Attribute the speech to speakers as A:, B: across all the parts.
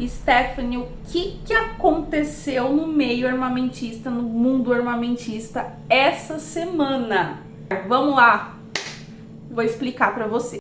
A: Stephanie, o que aconteceu no meio armamentista, no mundo armamentista essa semana? Vamos lá, vou explicar para você.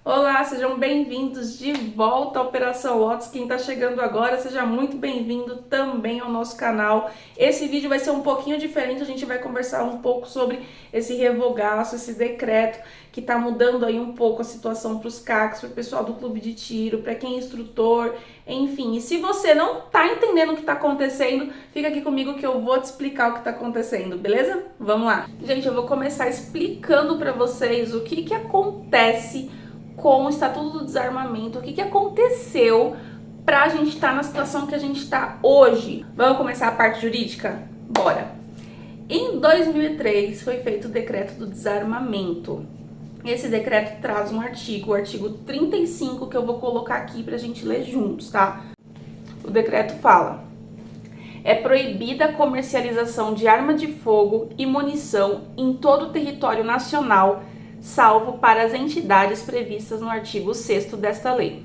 A: Olá, sejam bem-vindos de volta à Operação Lotus. Quem está chegando agora, seja muito bem-vindo também ao nosso canal. Esse vídeo vai ser um pouquinho diferente, a gente vai conversar um pouco sobre esse revogaço, esse decreto que está mudando aí um pouco a situação para os CACs, para o pessoal do clube de tiro, para quem é instrutor, enfim. E se você não está entendendo o que está acontecendo, fica aqui comigo que eu vou te explicar o que está acontecendo, beleza? Vamos lá. Gente, eu vou começar explicando para vocês o que acontece com o Estatuto do Desarmamento, o que aconteceu para a gente estar na situação que a gente está hoje. Vamos começar a parte jurídica? Bora! Em 2003 foi feito o Decreto do Desarmamento. Esse decreto traz um artigo, o artigo 35, que eu vou colocar aqui para a gente ler juntos, tá? O decreto fala: é proibida a comercialização de arma de fogo e munição em todo o território nacional, salvo para as entidades previstas no artigo 6º desta lei.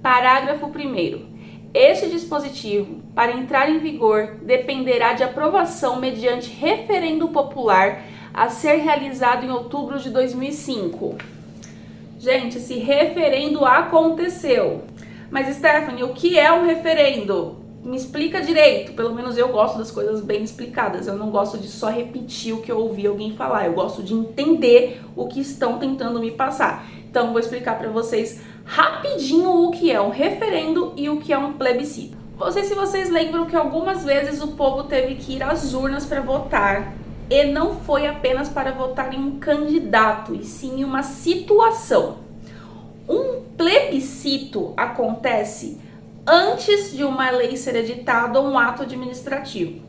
A: Parágrafo 1º. Este dispositivo, para entrar em vigor, dependerá de aprovação mediante referendo popular a ser realizado em outubro de 2005. Gente, esse referendo aconteceu. Mas, Stephanie, o que é um referendo? Me explica direito. Pelo menos eu gosto das coisas bem explicadas. Eu não gosto de só repetir o que eu ouvi alguém falar. Eu gosto de entender o que estão tentando me passar. Então, vou explicar para vocês rapidinho o que é um referendo e o que é um plebiscito. Não sei se vocês lembram que algumas vezes o povo teve que ir às urnas para votar. E não foi apenas para votar em um candidato, e sim em uma situação. Um plebiscito acontece antes de uma lei ser editada ou um ato administrativo.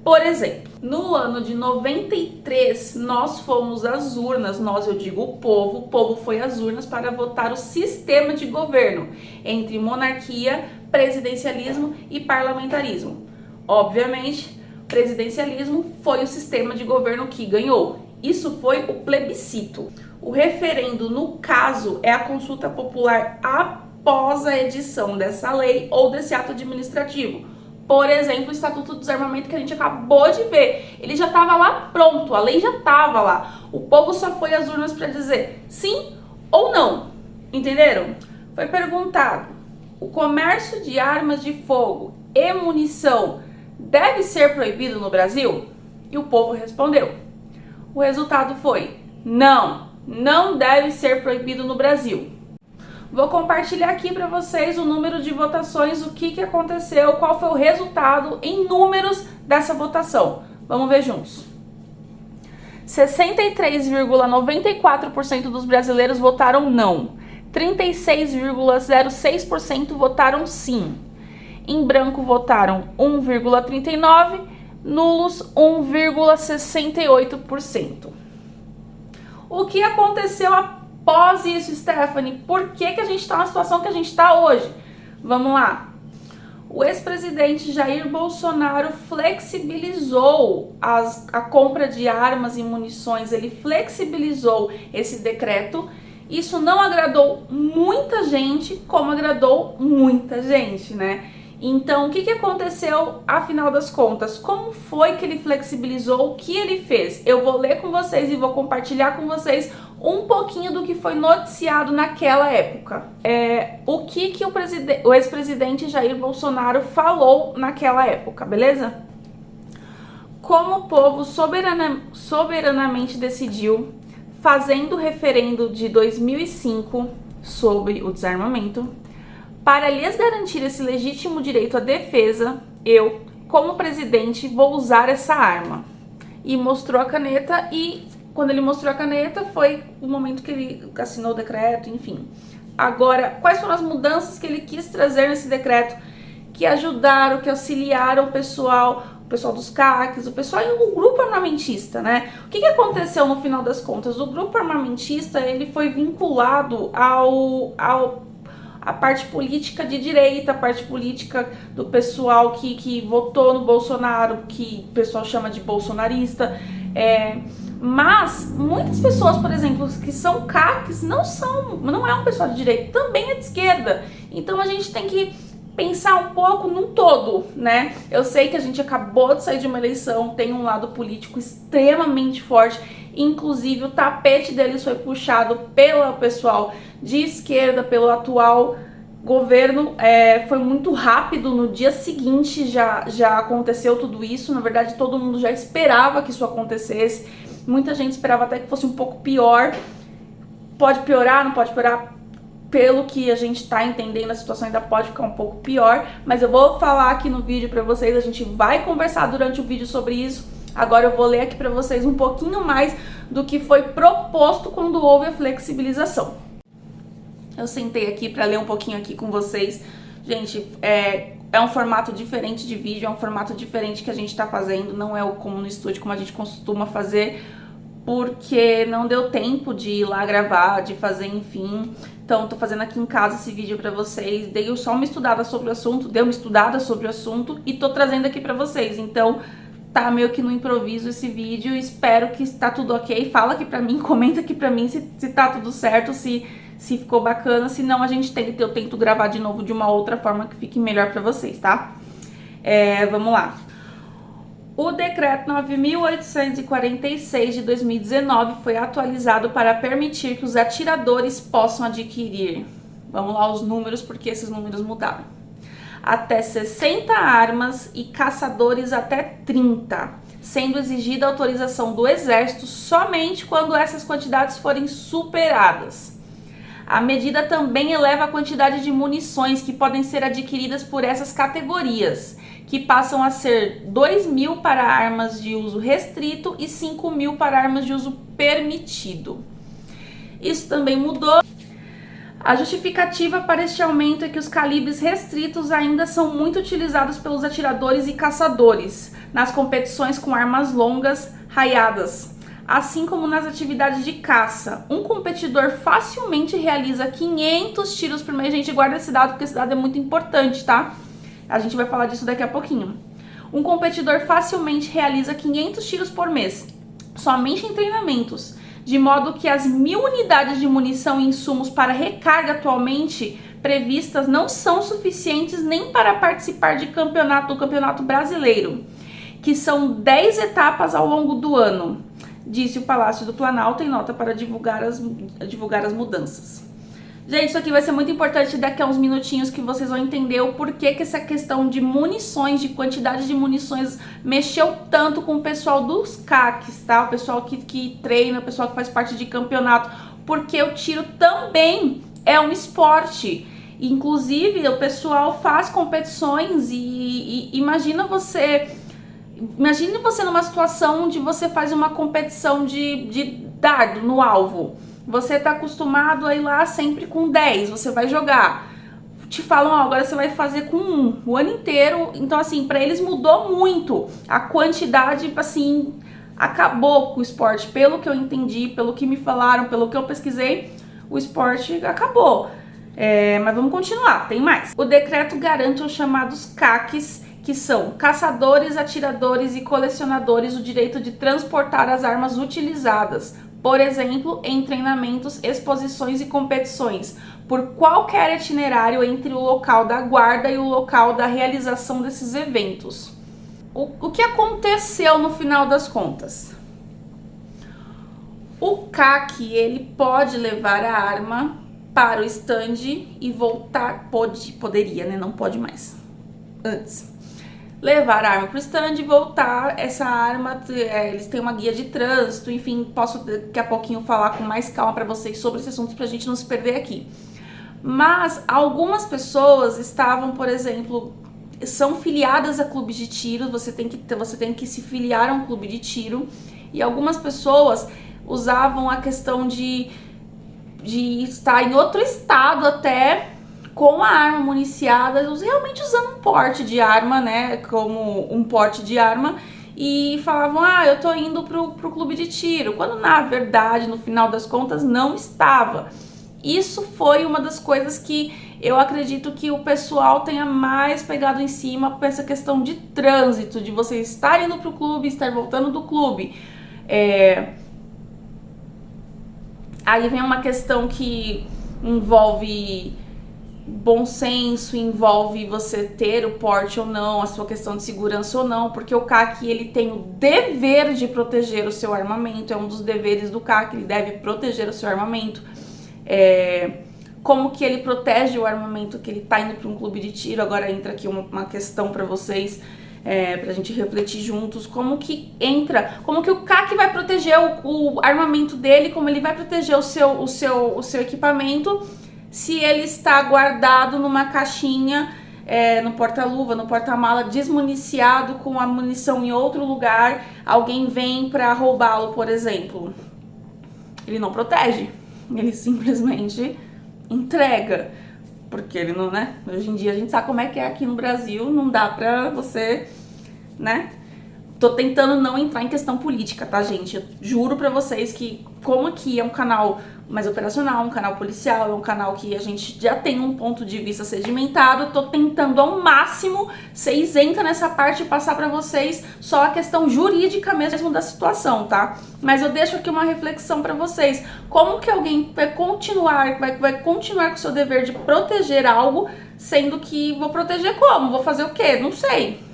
A: Por exemplo, no ano de 93, nós fomos às urnas, eu digo o povo foi às urnas para votar o sistema de governo entre monarquia, presidencialismo e parlamentarismo. Obviamente, presidencialismo foi o sistema de governo que ganhou. Isso foi o plebiscito. O referendo, no caso, é a consulta popular após a edição dessa lei ou desse ato administrativo. Por exemplo, o Estatuto do Desarmamento que a gente acabou de ver. Ele já estava lá pronto, a lei já estava lá. O povo só foi às urnas para dizer sim ou não. Entenderam? Foi perguntado: o comércio de armas de fogo e munição deve ser proibido no Brasil? E o povo respondeu. O resultado foi: não deve ser proibido no Brasil. Vou compartilhar aqui para vocês o número de votações, o que aconteceu, qual foi o resultado em números dessa votação. Vamos ver juntos. 63,94% dos brasileiros votaram não. 36,06% votaram sim. Em branco votaram 1,39%, nulos 1,68%. O que aconteceu após isso, Stephanie? Por que a gente está na situação que a gente está hoje? Vamos lá. O ex-presidente Jair Bolsonaro flexibilizou a compra de armas e munições. Ele flexibilizou esse decreto. Isso não agradou muita gente, como agradou muita gente, né? Então, o que aconteceu afinal das contas? Como foi que ele flexibilizou? O que ele fez? Eu vou ler com vocês e vou compartilhar com vocês um pouquinho do que foi noticiado naquela época. O que o ex-presidente Jair Bolsonaro falou naquela época, beleza? Como o povo soberanamente decidiu, fazendo o referendo de 2005 sobre o desarmamento, para lhes garantir esse legítimo direito à defesa, eu, como presidente, vou usar essa arma. E mostrou a caneta, e quando ele mostrou a caneta foi o momento que ele assinou o decreto, enfim. Agora, quais foram as mudanças que ele quis trazer nesse decreto que ajudaram, que auxiliaram o pessoal dos CACs, o pessoal e o grupo armamentista, né? O que aconteceu no final das contas? O grupo armamentista, ele foi vinculado a parte política de direita, a parte política do pessoal que votou no Bolsonaro, que o pessoal chama de bolsonarista. Mas muitas pessoas, por exemplo, que são CACs, não é um pessoal de direita, também é de esquerda. Então a gente tem que pensar um pouco num todo, né? Eu sei que a gente acabou de sair de uma eleição, tem um lado político extremamente forte, inclusive o tapete deles foi puxado pelo pessoal de esquerda, pelo atual governo. Foi muito rápido, no dia seguinte já aconteceu tudo isso. Na verdade, todo mundo já esperava que isso acontecesse, muita gente esperava até que fosse um pouco pior. Pode piorar, não pode piorar? Pelo que a gente tá entendendo, a situação ainda pode ficar um pouco pior, mas eu vou falar aqui no vídeo pra vocês, a gente vai conversar durante o vídeo sobre isso. Agora eu vou ler aqui pra vocês um pouquinho mais do que foi proposto quando houve a flexibilização. Eu sentei aqui pra ler um pouquinho aqui com vocês. Gente, é um formato diferente de vídeo, é um formato diferente que a gente tá fazendo, não é como no estúdio, como a gente costuma fazer, porque não deu tempo de ir lá gravar, de fazer, enfim. Então, tô fazendo aqui em casa esse vídeo pra vocês. Dei só uma estudada sobre o assunto, e tô trazendo aqui pra vocês. Então, tá meio que no improviso esse vídeo. Espero que tá tudo ok. Fala aqui pra mim, comenta aqui pra mim se tá tudo certo, se ficou bacana. Se não, eu tento gravar de novo de uma outra forma que fique melhor pra vocês, tá? Vamos lá. O Decreto 9.846 de 2019 foi atualizado para permitir que os atiradores possam adquirir, vamos lá os números, porque esses números mudaram, até 60 armas e caçadores até 30, sendo exigida a autorização do Exército somente quando essas quantidades forem superadas. A medida também eleva a quantidade de munições que podem ser adquiridas por essas categorias, que passam a ser 2.000 para armas de uso restrito e 5.000 para armas de uso permitido. Isso também mudou. A justificativa para este aumento é que os calibres restritos ainda são muito utilizados pelos atiradores e caçadores nas competições com armas longas raiadas, assim como nas atividades de caça. Um competidor facilmente realiza 500 tiros por mês. Gente, guarda esse dado, porque esse dado é muito importante, tá? A gente vai falar disso daqui a pouquinho. Um competidor facilmente realiza 500 tiros por mês, somente em treinamentos, de modo que as 1.000 unidades de munição e insumos para recarga atualmente previstas não são suficientes nem para participar do campeonato brasileiro, que são 10 etapas ao longo do ano, disse o Palácio do Planalto em nota para divulgar as mudanças. Gente, isso aqui vai ser muito importante daqui a uns minutinhos, que vocês vão entender o porquê que essa questão de munições, de quantidade de munições, mexeu tanto com o pessoal dos CACs, tá? O pessoal que treina, o pessoal que faz parte de campeonato, porque o tiro também é um esporte. Inclusive, o pessoal faz competições e imagine você numa situação onde você faz uma competição de dardo no alvo. Você tá acostumado a ir lá sempre com 10, você vai jogar. Te falam, ó, agora você vai fazer com 1 o ano inteiro. Então, assim, pra eles mudou muito. A quantidade, assim, acabou com o esporte. Pelo que eu entendi, pelo que me falaram, pelo que eu pesquisei, o esporte acabou. Mas vamos continuar, tem mais. O decreto garante aos chamados CACs, que são caçadores, atiradores e colecionadores, o direito de transportar as armas utilizadas, por exemplo, em treinamentos, exposições e competições, por qualquer itinerário entre o local da guarda e o local da realização desses eventos. O que aconteceu no final das contas? O CAC, ele pode levar a arma para o stand e voltar, poderia, né? Não pode mais. Antes. Levar a arma para o stand e voltar. Essa arma, eles têm uma guia de trânsito, enfim, posso daqui a pouquinho falar com mais calma para vocês sobre esse assunto, pra gente não se perder aqui. Mas algumas pessoas estavam, por exemplo, são filiadas a clubes de tiro, você tem que se filiar a um clube de tiro, e algumas pessoas usavam a questão de estar em outro estado até, com a arma municiada, realmente usando um porte de arma, né, como um porte de arma, e falavam, eu tô indo pro clube de tiro, quando na verdade, no final das contas, não estava. Isso foi uma das coisas que eu acredito que o pessoal tenha mais pegado em cima com essa questão de trânsito, de você estar indo pro clube, estar voltando do clube. Aí vem uma questão que envolve bom senso, envolve você ter o porte ou não, a sua questão de segurança ou não, porque o CAC ele tem o dever de proteger o seu armamento, é um dos deveres do CAC, ele deve proteger o seu armamento. Como que ele protege o armamento que ele tá indo para um clube de tiro? Agora entra aqui uma questão para vocês, pra gente refletir juntos, como que o CAC vai proteger o armamento dele, como ele vai proteger o seu equipamento, se ele está guardado numa caixinha, no porta-luva, no porta-mala, desmuniciado, com a munição em outro lugar, alguém vem para roubá-lo, por exemplo. Ele não protege, ele simplesmente entrega, porque ele não, né? Hoje em dia a gente sabe como é que é aqui no Brasil, não dá pra você, né? Tô tentando não entrar em questão política, tá, gente? Eu juro pra vocês que, como aqui é um canal mais operacional, um canal policial, é um canal que a gente já tem um ponto de vista sedimentado, eu tô tentando ao máximo ser isenta nessa parte e passar pra vocês só a questão jurídica mesmo da situação, tá? Mas eu deixo aqui uma reflexão pra vocês. Como que alguém vai continuar com o seu dever de proteger algo, sendo que vou proteger como? Vou fazer o quê? Não sei.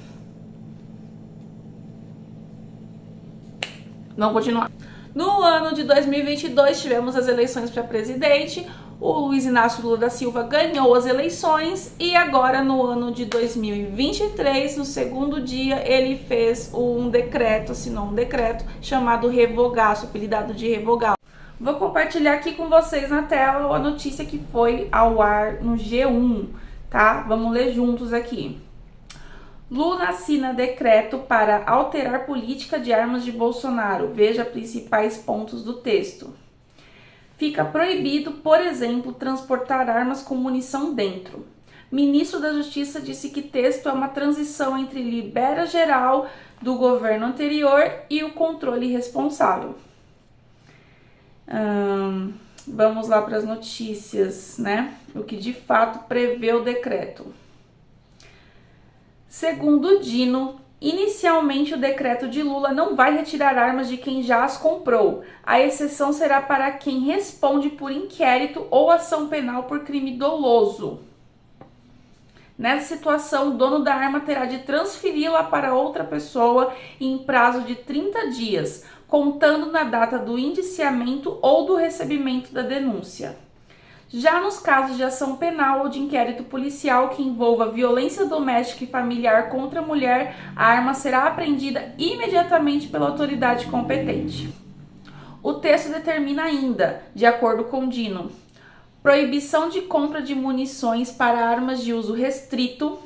A: Vamos continuar. No ano de 2022, tivemos as eleições para presidente. O Luiz Inácio Lula da Silva ganhou as eleições e agora, no ano de 2023, no segundo dia, ele fez um decreto, assinou um decreto chamado Revogaço, apelidado de Revogaço. Vou compartilhar aqui com vocês na tela a notícia que foi ao ar no G1, tá? Vamos ler juntos aqui. Lula assina decreto para alterar política de armas de Bolsonaro. Veja principais pontos do texto. Fica proibido, por exemplo, transportar armas com munição dentro. Ministro da Justiça disse que texto é uma transição entre libera geral do governo anterior e o controle responsável. Vamos lá para as notícias, né? O que de fato prevê o decreto. Segundo Dino, inicialmente o decreto de Lula não vai retirar armas de quem já as comprou. A exceção será para quem responde por inquérito ou ação penal por crime doloso. Nessa situação, o dono da arma terá de transferi-la para outra pessoa em prazo de 30 dias, contando na data do indiciamento ou do recebimento da denúncia. Já nos casos de ação penal ou de inquérito policial que envolva violência doméstica e familiar contra a mulher, a arma será apreendida imediatamente pela autoridade competente. O texto determina ainda, de acordo com Dino, proibição de compra de munições para armas de uso restrito,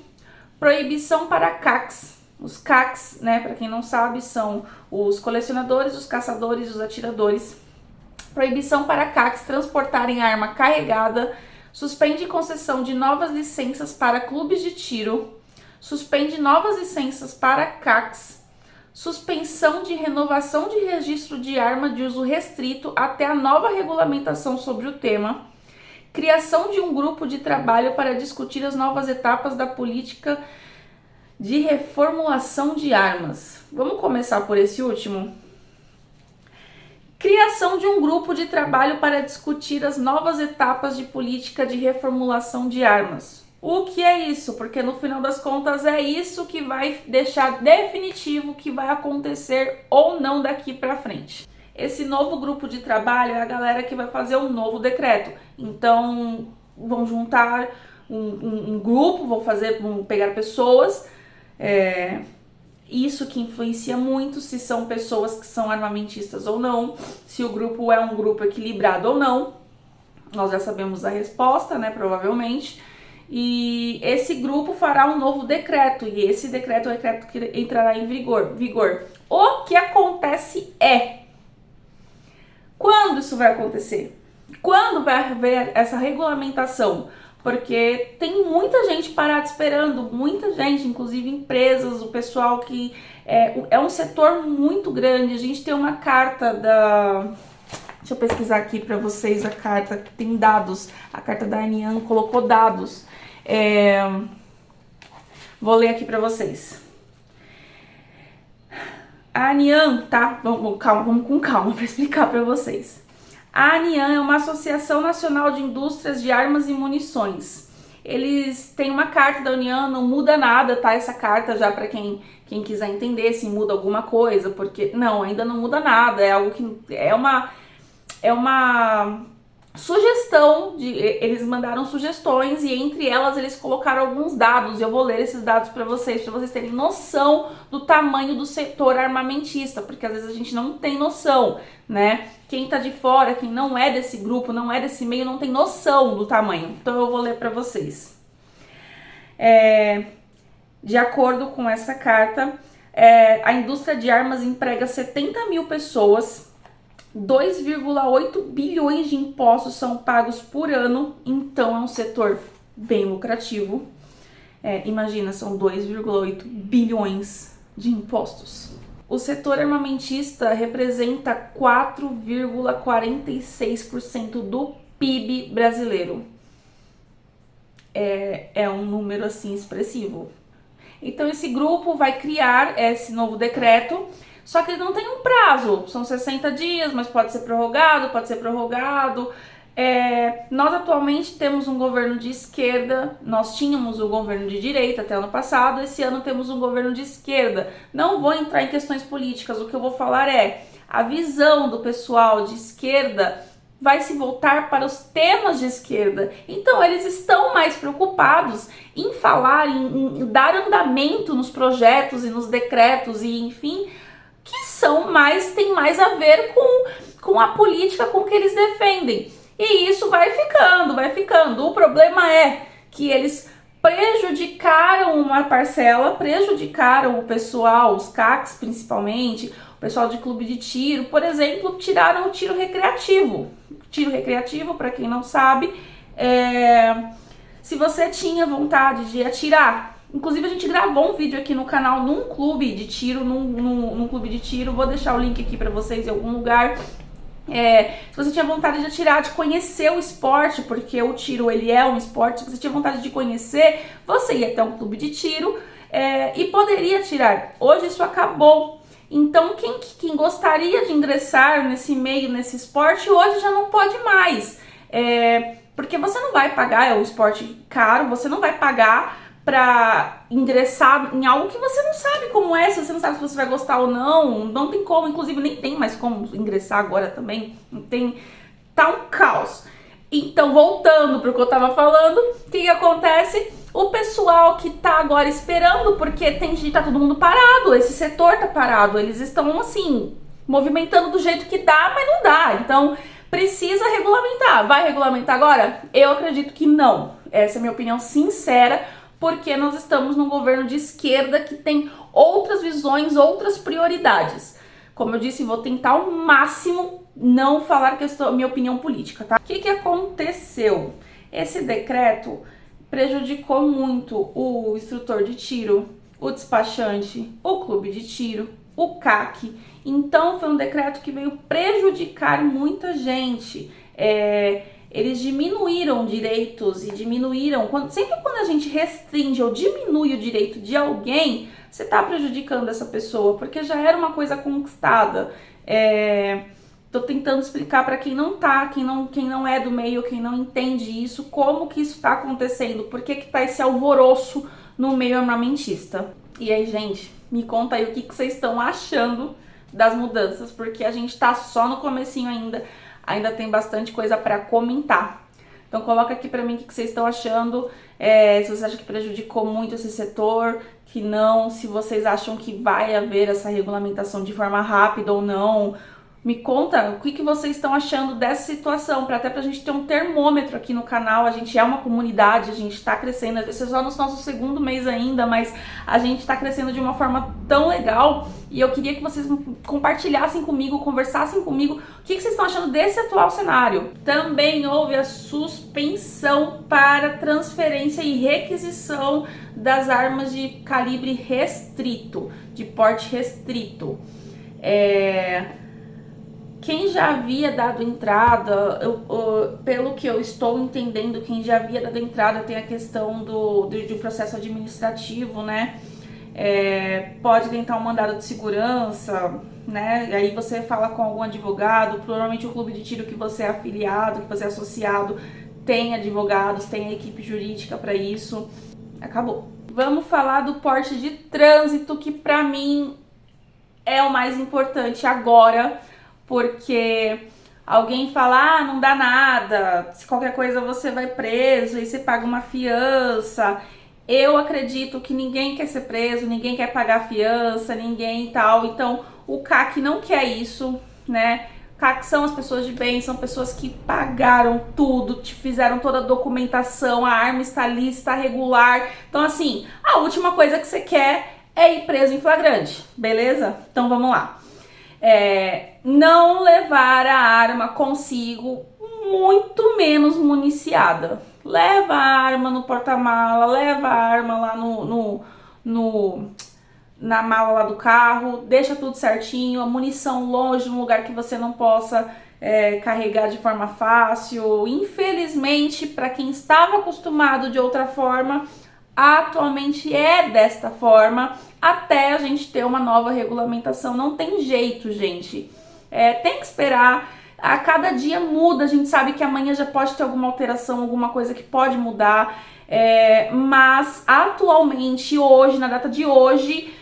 A: proibição para CACs. Os CACs, né, para quem não sabe, são os colecionadores, os caçadores e os atiradores. Proibição para CACs transportarem arma carregada, suspende concessão de novas licenças para clubes de tiro, suspende novas licenças para CACs, suspensão de renovação de registro de arma de uso restrito até a nova regulamentação sobre o tema, criação de um grupo de trabalho para discutir as novas etapas da política de reformulação de armas. Vamos começar por esse último? Criação de um grupo de trabalho para discutir as novas etapas de política de reformulação de armas. O que é isso? Porque no final das contas é isso que vai deixar definitivo o que vai acontecer ou não daqui para frente. Esse novo grupo de trabalho é a galera que vai fazer um novo decreto. Então vão juntar um grupo, vão pegar pessoas. Isso que influencia muito se são pessoas que são armamentistas ou não, se o grupo é um grupo equilibrado ou não. Nós já sabemos a resposta, né, provavelmente. E esse grupo fará um novo decreto, e esse decreto é o decreto que entrará em vigor. O que acontece é... Quando isso vai acontecer? Quando vai haver essa regulamentação? Porque tem muita gente parada esperando, muita gente, inclusive empresas, o pessoal que é um setor muito grande. A gente tem uma carta Deixa eu pesquisar aqui para vocês a carta, tem dados. A carta da Anian colocou dados. Vou ler aqui para vocês. A Anian, tá? Vamos com calma para explicar para vocês. A Anian é uma associação nacional de indústrias de armas e munições. Eles têm uma carta da União, não muda nada, tá? Essa carta já para quem quiser entender se muda alguma coisa, porque não, ainda não muda nada, é algo que é uma sugestão, eles mandaram sugestões e entre elas eles colocaram alguns dados. Eu vou ler esses dados para vocês terem noção do tamanho do setor armamentista, porque às vezes a gente não tem noção, né? Quem tá de fora, quem não é desse grupo, não é desse meio, não tem noção do tamanho. Então eu vou ler para vocês. De acordo com essa carta, a indústria de armas emprega 70 mil pessoas, 2,8 bilhões de impostos são pagos por ano, então é um setor bem lucrativo. Imagina, são 2,8 bilhões de impostos. O setor armamentista representa 4,46% do PIB brasileiro. É um número assim expressivo. Então esse grupo vai criar esse novo decreto, só que ele não tem um prazo, são 60 dias, mas pode ser prorrogado, Nós atualmente temos um governo de esquerda, nós tínhamos um governo de direita até ano passado, esse ano temos um governo de esquerda. Não vou entrar em questões políticas, o que eu vou falar a visão do pessoal de esquerda vai se voltar para os temas de esquerda. Então eles estão mais preocupados em falar, em dar andamento nos projetos e nos decretos e enfim, que tem mais a ver com a política, com o que eles defendem. E isso vai ficando. O problema é que eles prejudicaram uma parcela, prejudicaram o pessoal, os CACs principalmente, o pessoal de clube de tiro, por exemplo, tiraram o tiro recreativo. Tiro recreativo, para quem não sabe, se você tinha vontade de atirar. Inclusive a gente gravou um vídeo aqui no canal num clube de tiro, num clube de tiro, vou deixar o link aqui para vocês em algum lugar. Se você tinha vontade de atirar, de conhecer o esporte, porque o tiro ele é um esporte, se você tinha vontade de conhecer, você ia até um clube de tiro e poderia atirar. Hoje isso acabou. Então quem gostaria de ingressar nesse meio, nesse esporte, hoje já não pode mais. Porque você não vai pagar, é um esporte caro, você não vai pagar para ingressar em algo que você não sabe como é, se você não sabe se você vai gostar ou não tem como, inclusive nem tem mais como ingressar agora também, não tem, tá um caos. Então, voltando para o que eu tava falando, o que acontece? O pessoal que tá agora esperando, porque tá todo mundo parado, esse setor tá parado, eles estão assim, movimentando do jeito que dá, mas não dá, então precisa regulamentar. Vai regulamentar agora? Eu acredito que não, essa é a minha opinião sincera, porque nós estamos num governo de esquerda que tem outras visões, outras prioridades. Como eu disse, vou tentar ao máximo não falar que eu estou minha opinião política, tá? O que aconteceu? Esse decreto prejudicou muito o instrutor de tiro, o despachante, o clube de tiro, o CAC. Então foi um decreto que veio prejudicar muita gente. Eles diminuíram direitos e diminuíram... Sempre quando a gente restringe ou diminui o direito de alguém, você está prejudicando essa pessoa, porque já era uma coisa conquistada. Tô tentando explicar para quem não tá, quem não é do meio, quem não entende isso, como que isso tá acontecendo, por que tá esse alvoroço no meio armamentista. E aí, gente, me conta aí o que vocês estão achando das mudanças, porque a gente tá só no comecinho ainda tem bastante coisa para comentar. Então coloca aqui para mim o que vocês estão achando, se vocês acham que prejudicou muito esse setor, que não, se vocês acham que vai haver essa regulamentação de forma rápida ou não. Me conta o que vocês estão achando dessa situação, até pra gente ter um termômetro aqui no canal. A gente é uma comunidade, a gente tá crescendo, esse é só no nosso 2º mês ainda, mas a gente tá crescendo de uma forma tão legal e eu queria que vocês compartilhassem comigo, conversassem comigo o que vocês estão achando desse atual cenário. Também houve a suspensão para transferência e requisição das armas de calibre restrito, de porte restrito. O quem já havia dado entrada, pelo que eu estou entendendo, quem já havia dado entrada tem a questão do processo administrativo, né? Pode tentar um mandado de segurança, né? E aí você fala com algum advogado, provavelmente o clube de tiro que você é afiliado, que você é associado, tem advogados, tem a equipe jurídica para isso. Acabou. Vamos falar do porte de trânsito, que pra mim é o mais importante agora, porque alguém fala, não dá nada, se qualquer coisa você vai preso e você paga uma fiança. Eu acredito que ninguém quer ser preso, ninguém quer pagar fiança, ninguém tal. Então, o CAC não quer isso, né? CAC são as pessoas de bem, são pessoas que pagaram tudo, te fizeram toda a documentação, a arma está ali, está regular. Então, assim, a última coisa que você quer é ir preso em flagrante, beleza? Então, vamos lá. Não levar a arma consigo, muito menos municiada. Leva a arma no porta-mala, leva a arma lá na mala lá do carro, deixa tudo certinho, a munição longe, num lugar que você não possa carregar de forma fácil. Infelizmente, para quem estava acostumado de outra forma, atualmente é desta forma, até a gente ter uma nova regulamentação. Não tem jeito, gente. Tem que esperar. A cada dia muda, a gente sabe que amanhã já pode ter alguma alteração, alguma coisa que pode mudar, mas atualmente, hoje, na data de hoje,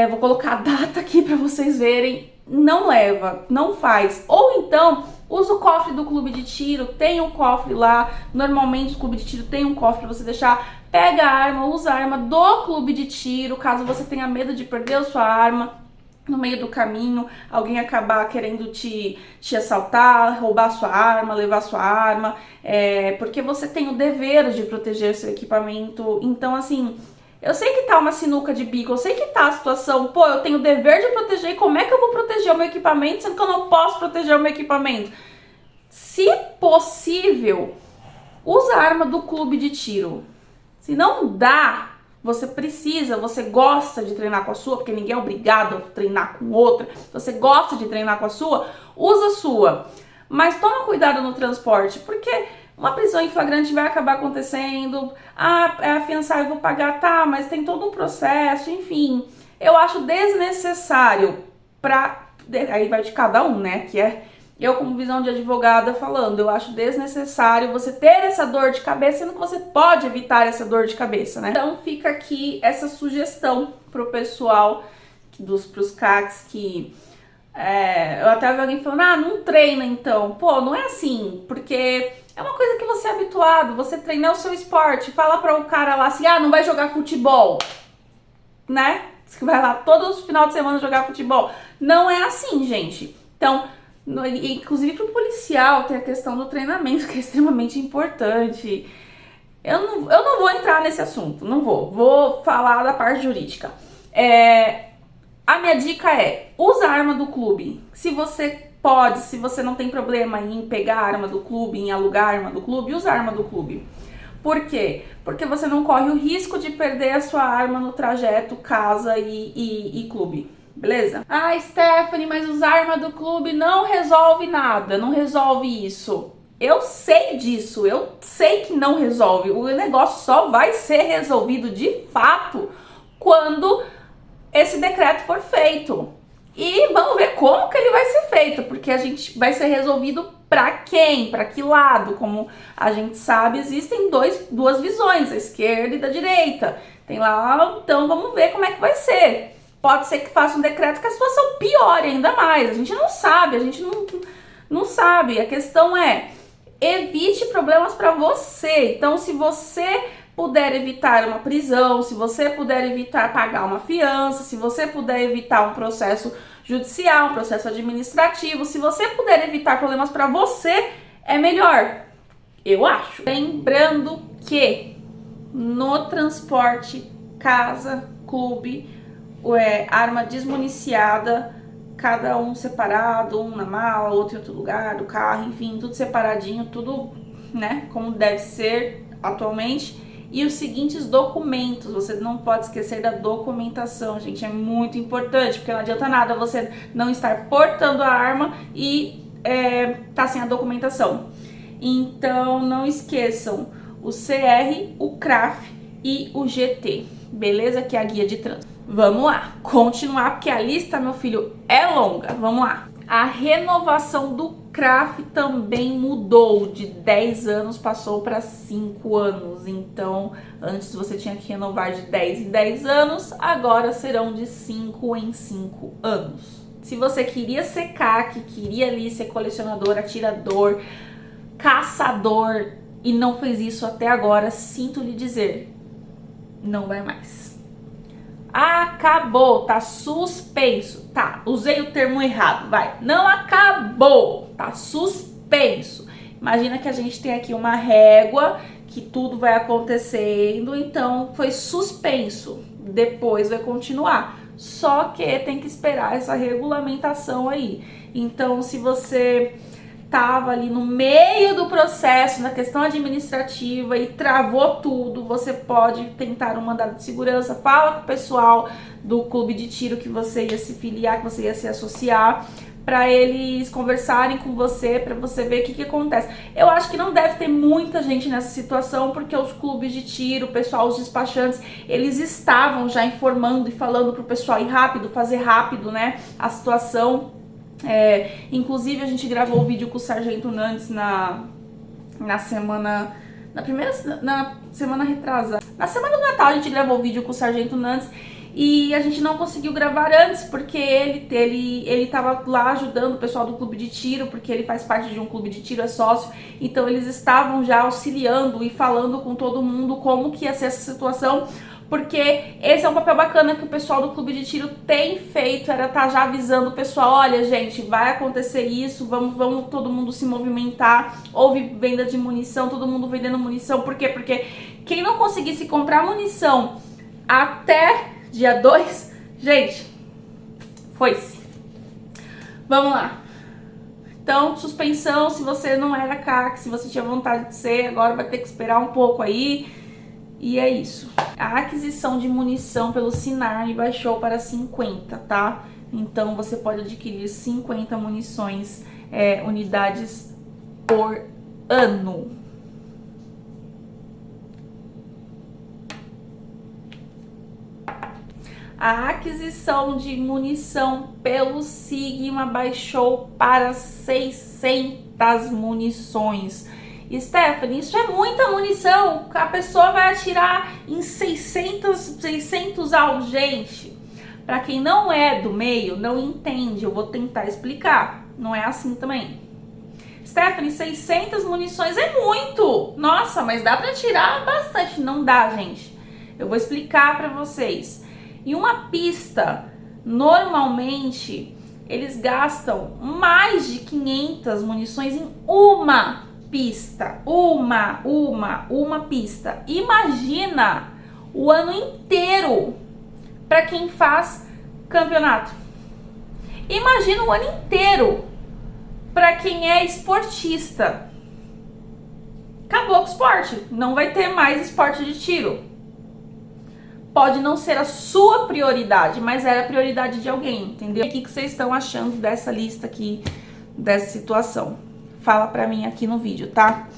A: vou colocar a data aqui para vocês verem, não leva, não faz. Ou então, usa o cofre do clube de tiro, tem um cofre lá, normalmente o clube de tiro tem um cofre para você deixar, pega a arma, usa a arma do clube de tiro, caso você tenha medo de perder a sua arma no meio do caminho, alguém acabar querendo te assaltar, roubar sua arma, levar sua arma, porque você tem o dever de proteger seu equipamento. Então, assim, eu sei que tá uma sinuca de bico, eu sei que tá a situação, pô, eu tenho o dever de proteger, e como é que eu vou proteger o meu equipamento, sendo que eu não posso proteger o meu equipamento? Se possível, usa a arma do clube de tiro. Se não dá, você gosta de treinar com a sua, porque ninguém é obrigado a treinar com outra. Se você gosta de treinar com a sua, usa a sua. Mas toma cuidado no transporte, porque uma prisão em flagrante vai acabar acontecendo. É afiançar, eu vou pagar, tá, mas tem todo um processo, enfim. Eu acho desnecessário aí vai de cada um, né, que eu, como visão de advogada falando, eu acho desnecessário você ter essa dor de cabeça, sendo que você pode evitar essa dor de cabeça, né? Então fica aqui essa sugestão pro pessoal, pros CACs que... eu até vi alguém falando, não treina então. Pô, não é assim, porque é uma coisa que você é habituado, você treina o seu esporte, fala para o cara lá assim, não vai jogar futebol, né? Você vai lá todos os finais de semana jogar futebol. Não é assim, gente. Então... inclusive para o policial tem a questão do treinamento, que é extremamente importante. Eu não vou entrar nesse assunto, não vou falar da parte jurídica. A minha dica usa a arma do clube. Se você não tem problema em pegar a arma do clube, em alugar a arma do clube, usa a arma do clube. Por quê? Porque você não corre o risco de perder a sua arma no trajeto casa e clube. Beleza? Stephanie, mas usar arma do clube não resolve nada, não resolve isso. Eu sei disso, eu sei que não resolve. O negócio só vai ser resolvido de fato quando esse decreto for feito. E vamos ver como que ele vai ser feito, porque a gente vai ser resolvido para quem? Para que lado? Como a gente sabe, existem duas visões, a esquerda e da direita. Tem lá, então vamos ver como é que vai ser. Pode ser que faça um decreto que a situação piore ainda mais. A gente não sabe, não sabe. A questão evite problemas para você. Então, se você puder evitar uma prisão, se você puder evitar pagar uma fiança, se você puder evitar um processo judicial, um processo administrativo, se você puder evitar problemas para você, é melhor. Eu acho. Lembrando que no transporte, casa, clube, arma desmuniciada, cada um separado, um na mala, outro em outro lugar do carro, enfim, tudo separadinho, tudo, né, como deve ser atualmente. E os seguintes documentos, você não pode esquecer da documentação, gente, é muito importante, porque não adianta nada você não estar portando a arma e tá sem a documentação. Então não esqueçam o CR, o CRAF e o GT, beleza? Que é a guia de trânsito. Vamos lá, continuar, porque a lista, meu filho, é longa. Vamos lá. A renovação do CRAF também mudou, de 10 anos passou para 5 anos. Então, antes você tinha que renovar de 10 em 10 anos, agora serão de 5 em 5 anos. Se você queria ser CAC, queria ali ser colecionador, atirador, caçador e não fez isso até agora, sinto lhe dizer, não vai mais. Acabou, tá suspenso. Tá, usei o termo errado, vai. Não acabou, tá suspenso. Imagina que a gente tem aqui uma régua que tudo vai acontecendo, então foi suspenso. Depois vai continuar. Só que tem que esperar essa regulamentação aí. Então, se você tava ali no meio do processo, na questão administrativa e travou tudo, você pode tentar um mandado de segurança, fala com o pessoal do clube de tiro que você ia se filiar, que você ia se associar, para eles conversarem com você, para você ver o que acontece. Eu acho que não deve ter muita gente nessa situação, porque os clubes de tiro, o pessoal, os despachantes, eles estavam já informando e falando pro pessoal ir rápido, fazer rápido, né, a situação. Inclusive a gente gravou o vídeo com o Sargento Nantes na semana retrasada. Na semana do Natal a gente gravou o vídeo com o Sargento Nantes e a gente não conseguiu gravar antes porque ele tava lá ajudando o pessoal do clube de tiro, porque ele faz parte de um clube de tiro, é sócio. Então eles estavam já auxiliando e falando com todo mundo como que ia ser essa situação, porque esse é um papel bacana que o pessoal do clube de tiro tem feito, era estar já avisando o pessoal, olha gente, vai acontecer isso, vamos todo mundo se movimentar, houve venda de munição, todo mundo vendendo munição, por quê? Porque quem não conseguisse comprar munição até dia 2, gente, foi-se. Vamos lá. Então, suspensão, se você não era CAC, se você tinha vontade de ser, agora vai ter que esperar um pouco aí. E é isso. A aquisição de munição pelo Sinarme baixou para 50, tá? Então você pode adquirir 50 munições, unidades por ano. A aquisição de munição pelo Sigma baixou para 600 munições. Stephanie, isso é muita munição, a pessoa vai atirar em 600 alvos. Gente, para quem não é do meio, não entende, eu vou tentar explicar, não é assim também. Stephanie, 600 munições é muito, nossa, mas dá para atirar bastante. Não dá, gente, eu vou explicar para vocês. Em uma pista, normalmente, eles gastam mais de 500 munições em uma pista, uma pista. Imagina o ano inteiro para quem faz campeonato. Imagina o ano inteiro para quem é esportista. Acabou o esporte, não vai ter mais esporte de tiro. Pode não ser a sua prioridade, mas era a prioridade de alguém, entendeu? O que vocês estão achando dessa lista aqui, dessa situação? Fala pra mim aqui no vídeo, tá?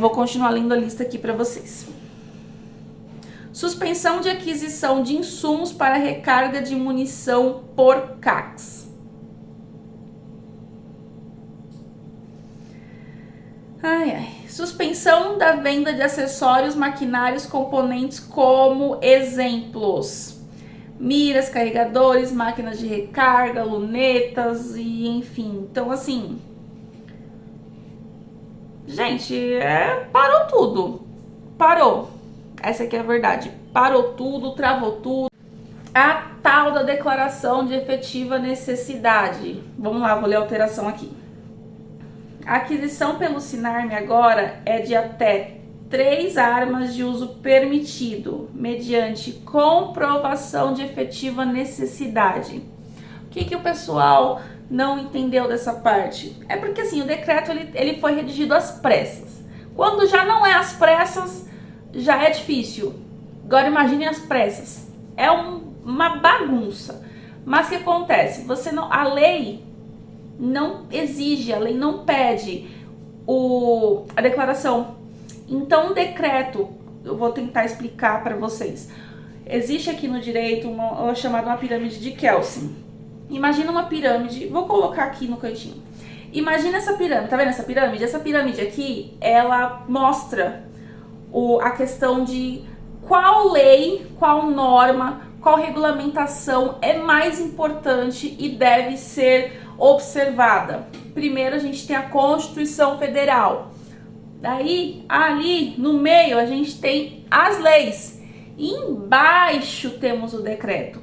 A: Vou continuar lendo a lista aqui pra vocês. Suspensão de aquisição de insumos para recarga de munição por CACs. Suspensão da venda de acessórios, maquinários, componentes como exemplos: miras, carregadores, máquinas de recarga, lunetas e enfim. Então assim, gente, parou tudo. Parou. Essa aqui é a verdade. Parou tudo, travou tudo. A tal da declaração de efetiva necessidade. Vamos lá, vou ler a alteração aqui. A aquisição pelo Sinarme agora é de até 3 armas de uso permitido, mediante comprovação de efetiva necessidade. O que o pessoal não entendeu dessa parte? É porque assim, o decreto ele foi redigido às pressas. Quando já não é às pressas, já é difícil. Agora imagine às pressas. É uma bagunça. Mas o que acontece? A lei, não exige, a lei não pede a declaração. Então, um decreto, eu vou tentar explicar para vocês. Existe aqui no direito uma chamada uma pirâmide de Kelsen. Imagina uma pirâmide, vou colocar aqui no cantinho. Imagina essa pirâmide, tá vendo essa pirâmide? Essa pirâmide aqui, ela mostra a questão de qual lei, qual norma, qual regulamentação é mais importante e deve ser observada. Primeiro a gente tem a Constituição Federal. Daí, ali no meio, a gente tem as leis. E embaixo temos o decreto.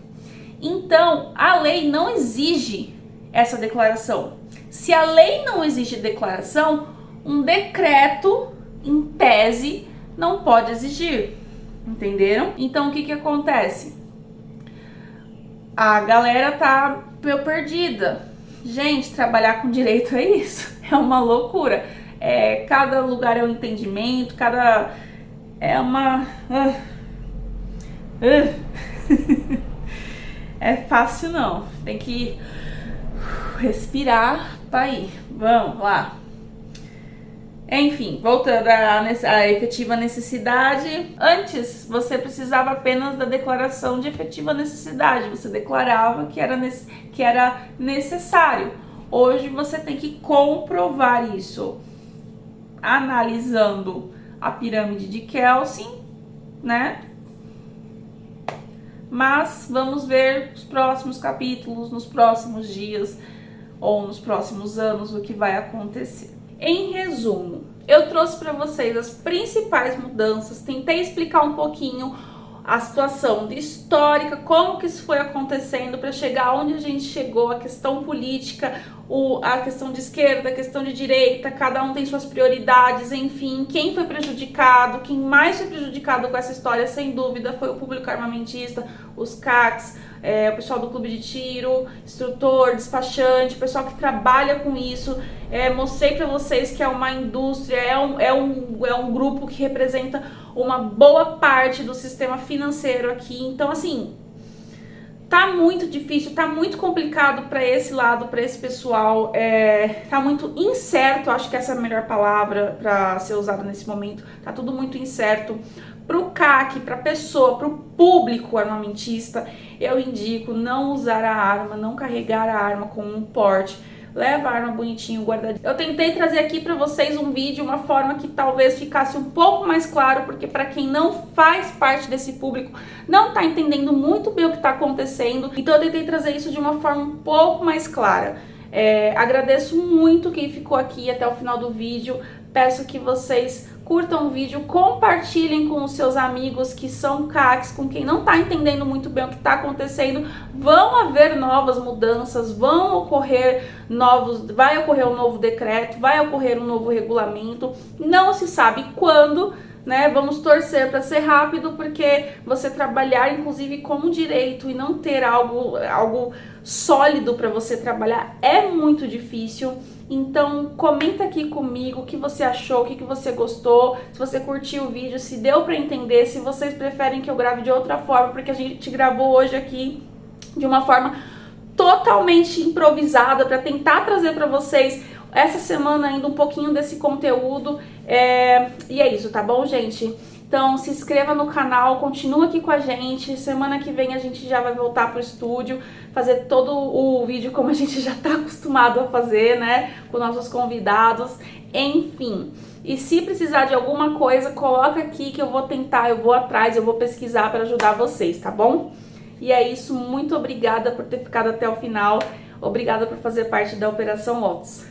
A: Então, a lei não exige essa declaração. Se a lei não exige declaração, um decreto, em tese, não pode exigir. Entenderam? Então, o que acontece? A galera tá meio perdida. Gente, trabalhar com direito é isso. É uma loucura. Cada lugar é um entendimento, é uma... É fácil não. Tem que respirar para ir. Vamos lá. Enfim, voltando à efetiva necessidade. Antes, você precisava apenas da declaração de efetiva necessidade. Você declarava que era necessário. Hoje, você tem que comprovar isso. Analisando a pirâmide de Kelsen, né? Mas vamos ver os próximos capítulos, nos próximos dias ou nos próximos anos o que vai acontecer. Em resumo, eu trouxe para vocês as principais mudanças, tentei explicar um pouquinho a situação histórica, como que isso foi acontecendo para chegar onde a gente chegou, a questão política, a questão de esquerda, a questão de direita, cada um tem suas prioridades, enfim, quem foi prejudicado, quem mais foi prejudicado com essa história, sem dúvida, foi o público armamentista, os CACs, o pessoal do clube de tiro, instrutor, despachante, o pessoal que trabalha com isso. Mostrei para vocês que é uma indústria, é um grupo que representa uma boa parte do sistema financeiro aqui. Então, assim, tá muito difícil, tá muito complicado para esse lado, para esse pessoal, tá muito incerto, acho que essa é a melhor palavra para ser usada nesse momento, tá tudo muito incerto. Pro CAC, pra pessoa, pro público armamentista, eu indico não usar a arma, não carregar a arma com um porte, leva a arma bonitinho, guardadinho. Eu tentei trazer aqui pra vocês um vídeo, uma forma que talvez ficasse um pouco mais claro, porque pra quem não faz parte desse público, não tá entendendo muito bem o que tá acontecendo, então eu tentei trazer isso de uma forma um pouco mais clara. Agradeço muito quem ficou aqui até o final do vídeo, peço que vocês curtam o vídeo, compartilhem com os seus amigos que são CACs, com quem não está entendendo muito bem o que está acontecendo. Vão haver novas mudanças, vai ocorrer um novo decreto, vai ocorrer um novo regulamento, não se sabe quando, né? Vamos torcer para ser rápido, porque você trabalhar inclusive com direito e não ter algo sólido para você trabalhar é muito difícil. Então comenta aqui comigo o que você achou, o que você gostou, se você curtiu o vídeo, se deu para entender, se vocês preferem que eu grave de outra forma, porque a gente gravou hoje aqui de uma forma totalmente improvisada para tentar trazer para vocês essa semana ainda um pouquinho desse conteúdo. E é isso, tá bom, gente? Então se inscreva no canal, continua aqui com a gente. Semana que vem a gente já vai voltar pro estúdio, fazer todo o vídeo como a gente já tá acostumado a fazer, né? Com nossos convidados, enfim. E se precisar de alguma coisa, coloca aqui que eu vou tentar, eu vou atrás, eu vou pesquisar para ajudar vocês, tá bom? E é isso, muito obrigada por ter ficado até o final, obrigada por fazer parte da Operação Lotus.